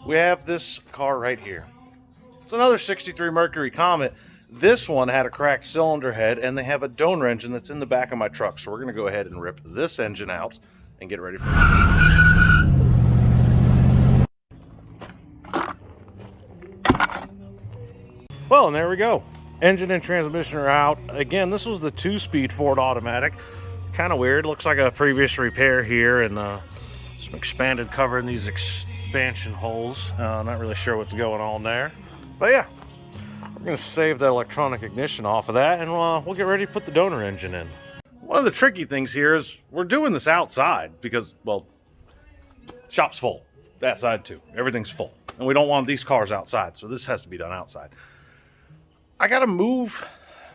we have this car right here. It's another 63 Mercury Comet. This one had a cracked cylinder head, and they have a donor engine that's in the back of my truck. So we're going to go ahead and rip this engine out and get ready for Well, and there we go. Engine and transmission are out. Again, this was the 2-speed Ford automatic. Kind of weird. Looks like a previous repair here, and some expanded cover in these expansion holes. Not really sure what's going on there. But yeah, we're going to save that electronic ignition off of that, and we'll get ready to put the donor engine in. One of the tricky things here is we're doing this outside because, well, shop's full. That side too. Everything's full. And we don't want these cars outside, so this has to be done outside. I got to move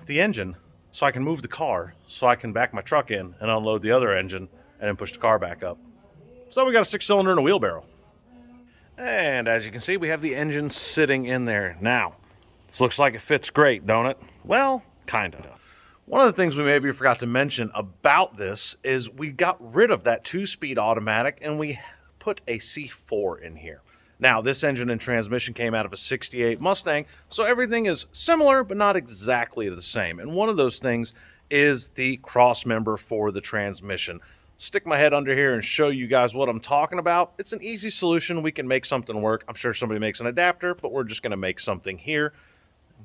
the engine so I can move the car, so I can back my truck in and unload the other engine and then push the car back up. So we got a 6-cylinder and a wheelbarrow. And as you can see, we have the engine sitting in there. Now, this looks like it fits great, don't it? Well, kind of. One of the things we maybe forgot to mention about this is we got rid of that 2-speed automatic and we put a C4 in here. Now, this engine and transmission came out of a 68 Mustang, so everything is similar, but not exactly the same. And one of those things is the cross member for the transmission. Stick my head under here and show you guys what I'm talking about. It's an easy solution. We can make something work. I'm sure somebody makes an adapter, but we're just going to make something here,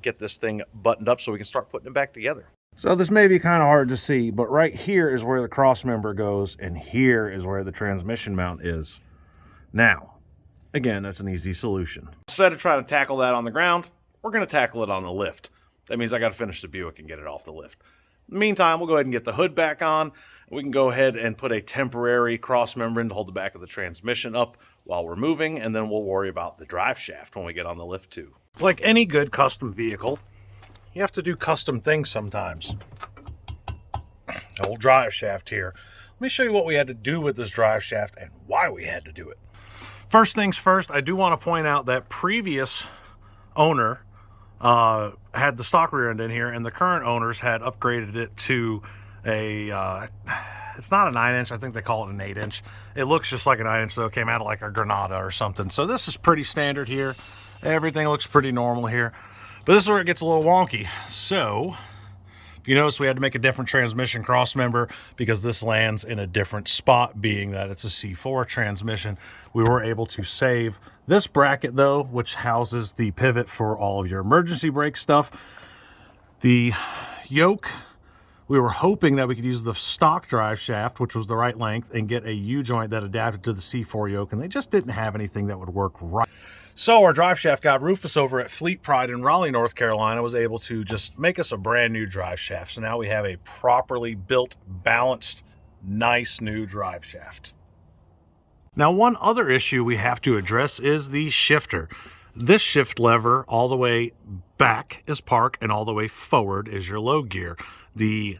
get this thing buttoned up so we can start putting it back together. So this may be kind of hard to see, but right here is where the cross member goes, and here is where the transmission mount is. Now, again, that's an easy solution. Instead of trying to tackle that on the ground, we're going to tackle it on the lift. That means I got to finish the Buick and get it off the lift. In the meantime, we'll go ahead and get the hood back on. We can go ahead and put a temporary cross member in to hold the back of the transmission up while we're moving, and then we'll worry about the drive shaft when we get on the lift too. Like any good custom vehicle, you have to do custom things sometimes. The old drive shaft here. Let me show you what we had to do with this drive shaft and why we had to do it. First things first, I do want to point out that previous owner had the stock rear end in here, and the current owners had upgraded it to a, it's not a 9-inch, I think they call it an 8-inch. It looks just like a 9-inch, though. It came out of like a Granada or something. So this is pretty standard here. Everything looks pretty normal here. But this is where it gets a little wonky. So if you notice, we had to make a different transmission cross member because this lands in a different spot, being that it's a C4 transmission. We were able to save this bracket though, which houses the pivot for all of your emergency brake stuff. The yoke, we were hoping that we could use the stock drive shaft, which was the right length, and get a U-joint that adapted to the C4 yoke, and they just didn't have anything that would work right. So our drive shaft guy, Rufus, over at Fleet Pride in Raleigh, North Carolina, was able to just make us a brand new drive shaft. So now we have a properly built, balanced, nice new drive shaft. Now, one other issue we have to address is the shifter. This shift lever all the way back is park, and all the way forward is your low gear. The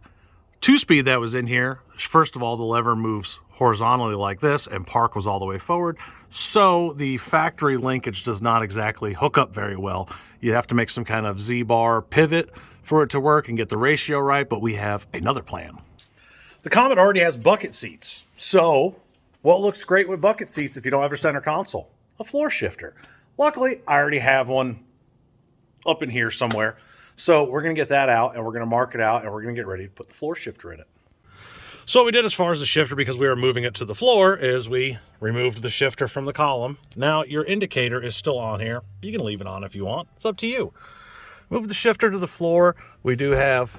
2-speed that was in here, first of all, the lever moves horizontally like this, and park was all the way forward. So the factory linkage does not exactly hook up very well. You have to make some kind of Z-bar pivot for it to work and get the ratio right, but we have another plan. The Comet already has bucket seats. So what looks great with bucket seats if you don't have a center console? A floor shifter. Luckily, I already have one up in here somewhere. So we're going to get that out, and we're going to mark it out, and we're going to get ready to put the floor shifter in it. So what we did as far as the shifter, because we were moving it to the floor, is we removed the shifter from the column. Now your indicator is still on here. You can leave it on if you want. It's up to you. Move the shifter to the floor. We do have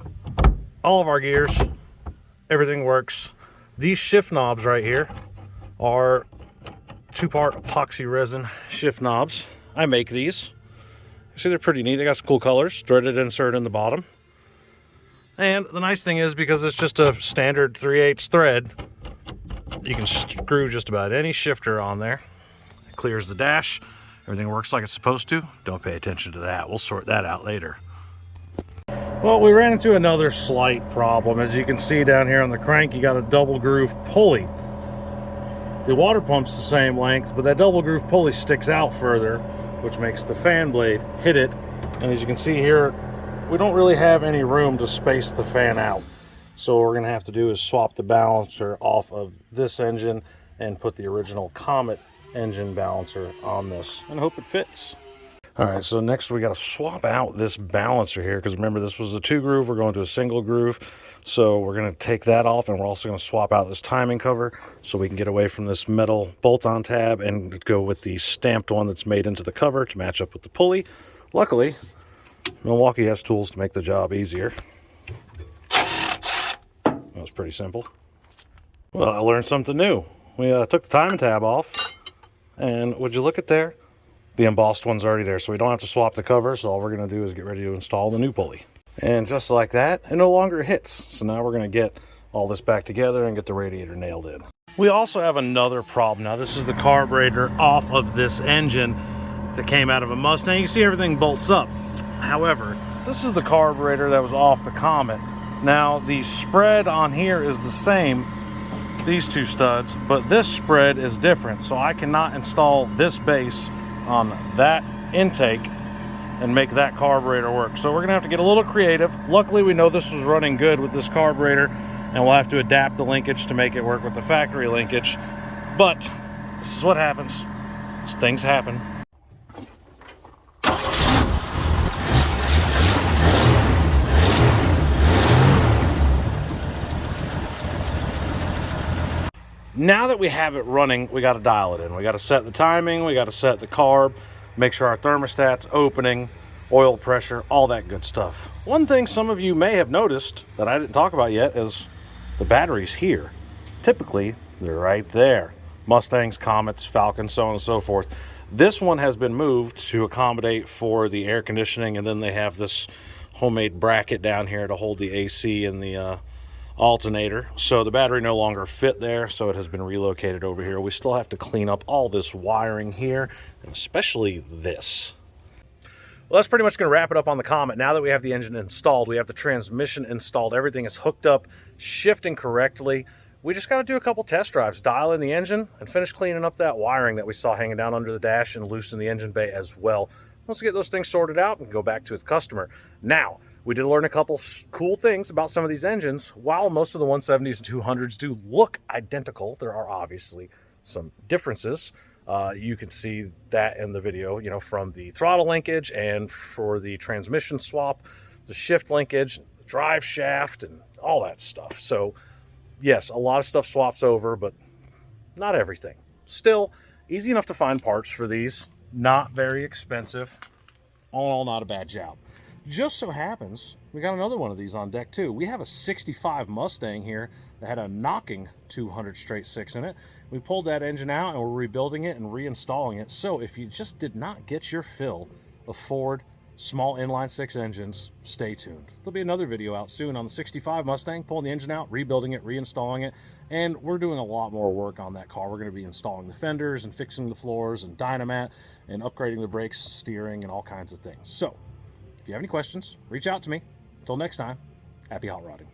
all of our gears. Everything works. These shift knobs right here are 2-part epoxy resin shift knobs. I make these. See, they're pretty neat. They got some cool colors. Threaded insert in the bottom. And the nice thing is, because it's just a standard 3/8 thread, you can screw just about any shifter on there. It clears the dash. Everything works like it's supposed to. Don't pay attention to that. We'll sort that out later. Well, we ran into another slight problem. As you can see down here on the crank, you got a double groove pulley. The water pump's the same length, but that double groove pulley sticks out further, which makes the fan blade hit it. And as you can see here, we don't really have any room to space the fan out. So what we're going to have to do is swap the balancer off of this engine and put the original Comet engine balancer on this and hope it fits. All right, so next we got to swap out this balancer here, because remember this was a 2-groove, we're going to a single groove. So we're going to take that off, and we're also going to swap out this timing cover so we can get away from this metal bolt-on tab and go with the stamped one that's made into the cover to match up with the pulley. Luckily, Milwaukee has tools to make the job easier. That was pretty simple. Well, I learned something new. We took the timing tab off, and would you look at there? The embossed one's already there, so we don't have to swap the cover. So all we're going to do is get ready to install the new pulley. And just like that, it no longer hits. So now we're going to get all this back together and get the radiator nailed in. We also have another problem. Now this is the carburetor off of this engine that came out of a Mustang. You can see everything bolts up. However, this is the carburetor that was off the Comet. Now the spread on here is the same, these two studs, but this spread is different. So I cannot install this base on that intake and make that carburetor work. So we're gonna have to get a little creative. Luckily we know this was running good with this carburetor, and we'll have to adapt the linkage to make it work with the factory linkage. But this is what happens. Things happen. Now that we have it running, we got to dial it in. We got to set the timing, we got to set the carb, make sure our thermostat's opening, oil pressure, all that good stuff. One thing some of you may have noticed that I didn't talk about yet is the batteries here. Typically, they're right there. Mustangs, Comets, Falcons, so on and so forth. This one has been moved to accommodate for the air conditioning, and then they have this homemade bracket down here to hold the AC and the alternator. So the battery no longer fit there, so it has been relocated over here. We still have to clean up all this wiring here, and especially this. Well, that's pretty much going to wrap it up on the Comet. Now that we have the engine installed, we have the transmission installed, everything is hooked up, shifting correctly. We just got to do a couple test drives, dial in the engine, and finish cleaning up that wiring that we saw hanging down under the dash, and loosen the engine bay as well. Once we get those things sorted out, and go back to the customer. Now, we did learn a couple cool things about some of these engines. While most of the 170s and 200s do look identical, there are obviously some differences. You can see that in the video, you know, from the throttle linkage, and for the transmission swap, the shift linkage, the drive shaft, and all that stuff. So yes, a lot of stuff swaps over, but not everything. Still, easy enough to find parts for these. Not very expensive. All in all, not a bad job. Just so happens, we got another one of these on deck too. We have a 65 Mustang here that had a knocking 200 straight 6 in it. We pulled that engine out and we're rebuilding it and reinstalling it. So if you just did not get your fill of Ford small inline 6 engines, stay tuned. There'll be another video out soon on the 65 Mustang, pulling the engine out, rebuilding it, reinstalling it, and we're doing a lot more work on that car. We're going to be installing the fenders and fixing the floors and dynamat and upgrading the brakes, steering, and all kinds of things. So if you have any questions, reach out to me. Until next time, happy hot rodding.